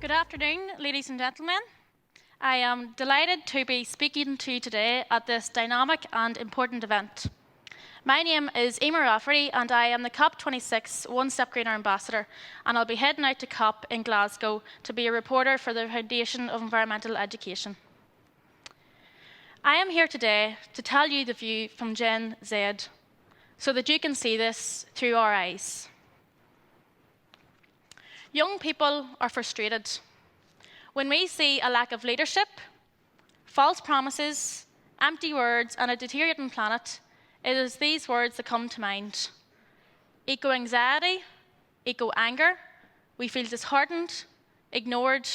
Good afternoon, ladies and gentlemen. I am delighted to be speaking to you today at this dynamic and important event. My name is Emer Rafferty and I am the COP26 One Step Greener Ambassador, and I'll be heading out to COP in Glasgow to be a reporter for the Foundation of Environmental Education. I am here today to tell you the view from Gen Z so that you can see this through our eyes. Young people are frustrated. When we see a lack of leadership, false promises, empty words, and a deteriorating planet, it is these words that come to mind. Eco-anxiety, eco-anger, we feel disheartened, ignored,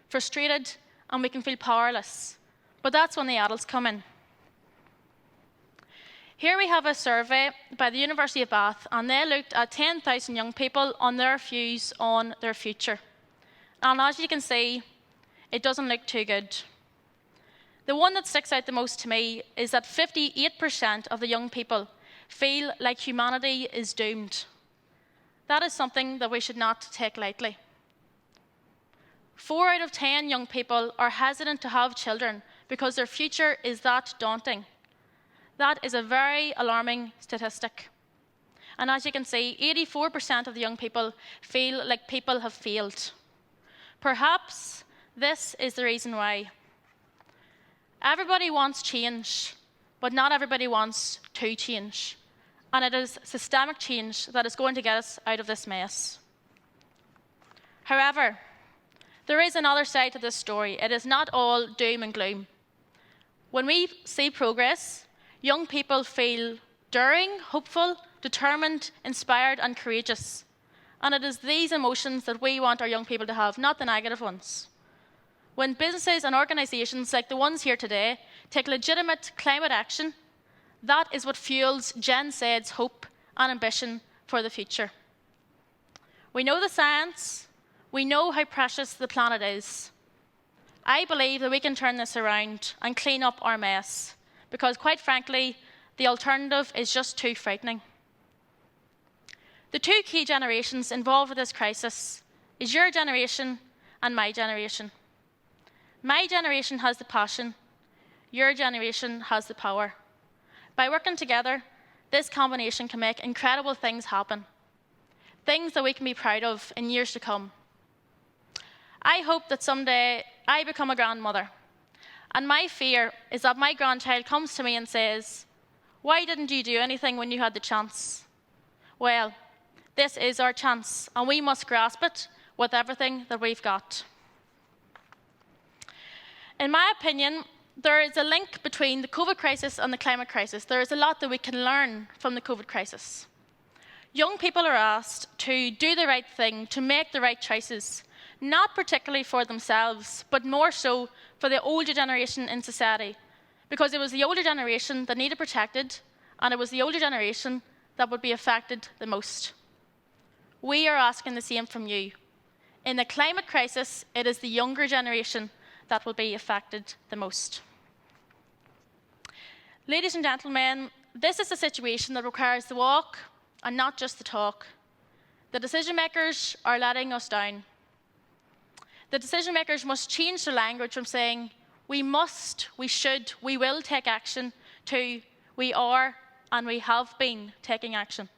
frustrated, and we can feel powerless. But that's when the adults come in. Here we have a survey by the University of Bath, and they looked at 10,000 young people on their views on their future. And as you can see, it doesn't look too good. The one that sticks out the most to me is that 58% of the young people feel like humanity is doomed. That is something that we should not take lightly. 4 out of 10 young people are hesitant to have children because their future is that daunting. That is a very alarming statistic. And as you can see, 84% of the young people feel like people have failed. Perhaps this is the reason why. Everybody wants change, but not everybody wants to change. And it is systemic change that is going to get us out of this mess. However, there is another side to this story. It is not all doom and gloom. When we see progress, young people feel daring, hopeful, determined, inspired, and courageous. And it is these emotions that we want our young people to have, not the negative ones. When businesses and organisations like the ones here today take legitimate climate action, that is what fuels Gen Z's hope and ambition for the future. We know the science, we know how precious the planet is. I believe that we can turn this around and clean up our mess, because quite frankly, the alternative is just too frightening. The two key generations involved with this crisis is your generation and my generation. My generation has the passion, your generation has the power. By working together, this combination can make incredible things happen, things that we can be proud of in years to come. I hope that someday I become a grandmother, and my fear is that my grandchild comes to me and says, "Why didn't you do anything when you had the chance?" Well, this is our chance, and we must grasp it with everything that we've got. In my opinion, there is a link between the COVID crisis and the climate crisis. There is a lot that we can learn from the COVID crisis. Young people are asked to do the right thing, to make the right choices, not particularly for themselves, but more so for the older generation in society, because it was the older generation that needed protected, and it was the older generation that would be affected the most. We are asking the same from you. In the climate crisis, it is the younger generation that will be affected the most. Ladies and gentlemen, this is a situation that requires the walk and not just the talk. The decision makers are letting us down. The decision makers must change the language from saying, we must, we should, we will take action, to we are and we have been taking action.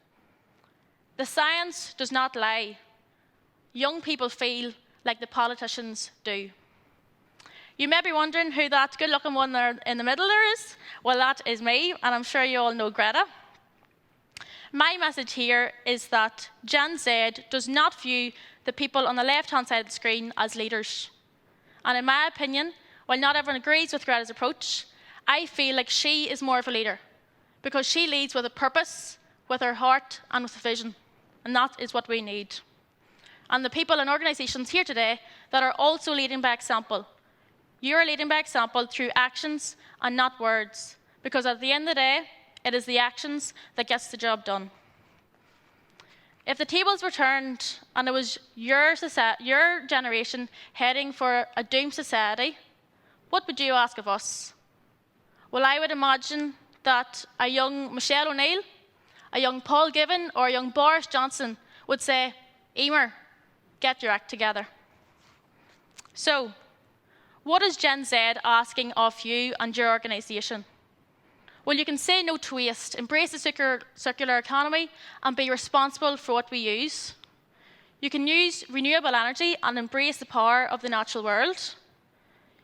The science does not lie. Young people feel like the politicians do. You may be wondering who that good-looking one there in the middle there is. Well, that is me, and I'm sure you all know Greta. My message here is that Gen Z does not view the people on the left-hand side of the screen as leaders. And in my opinion, while not everyone agrees with Greta's approach, I feel like she is more of a leader, because she leads with a purpose, with her heart, and with a vision. And that is what we need. And the people and organisations here today that are also leading by example. You are leading by example through actions and not words, because at the end of the day, it is the actions that gets the job done. If the tables were turned and it was your generation heading for a doomed society, what would you ask of us? Well, I would imagine that a young Michelle O'Neill, a young Paul Givan, or a young Boris Johnson would say, "Emer, get your act together." So, what is Gen Z asking of you and your organisation? Well, you can say no to waste, embrace the circular economy, and be responsible for what we use. You can use renewable energy and embrace the power of the natural world.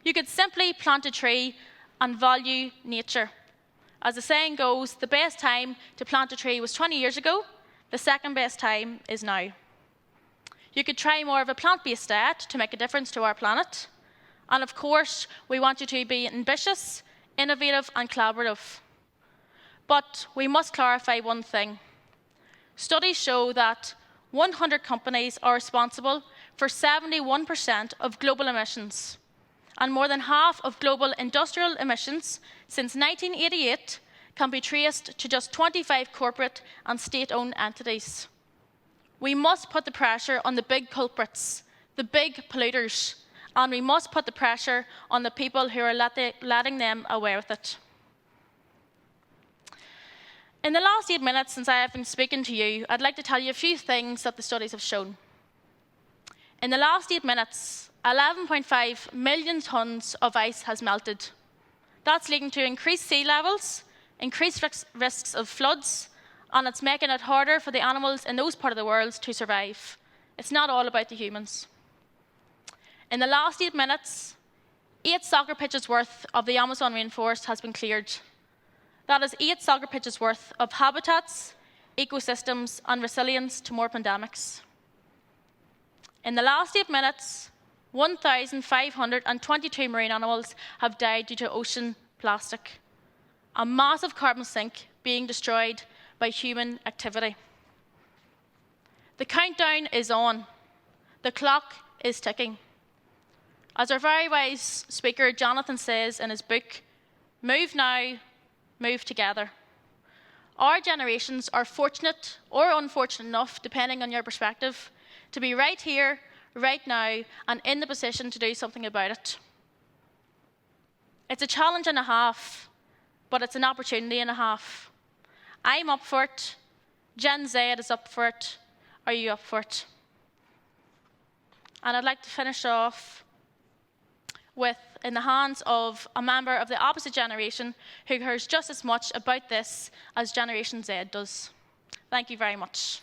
You could simply plant a tree and value nature. As the saying goes, the best time to plant a tree was 20 years ago, the second best time is now. You could try more of a plant-based diet to make a difference to our planet. And of course, we want you to be ambitious, innovative and collaborative. But we must clarify one thing. Studies show that 100 companies are responsible for 71% of global emissions, and more than half of global industrial emissions since 1988 can be traced to just 25 corporate and state-owned entities. We must put the pressure on the big culprits, the big polluters, and we must put the pressure on the people who are letting them away with it. In the last 8 minutes since I have been speaking to you, I'd like to tell you a few things that the studies have shown. In the last 8 minutes, 11.5 million tonnes of ice has melted. That's leading to increased sea levels, increased risks of floods, and it's making it harder for the animals in those parts of the world to survive. It's not all about the humans. In the last 8 minutes, 8 soccer pitches worth of the Amazon rainforest has been cleared. That is 8 soccer pitches worth of habitats, ecosystems, and resilience to more pandemics. In the last 8 minutes, 1,522 marine animals have died due to ocean plastic, a massive carbon sink being destroyed by human activity. The countdown is on. The clock is ticking. As our very wise speaker Jonathan says in his book, "Move now, move together." Our generations are fortunate or unfortunate enough, depending on your perspective, to be right here, right now, and in the position to do something about it. It's a challenge and a half, but it's an opportunity and a half. I'm up for it. Gen Z is up for it. Are you up for it? And I'd like to finish off with, in the hands of a member of the opposite generation who cares just as much about this as Generation Z does. Thank you very much.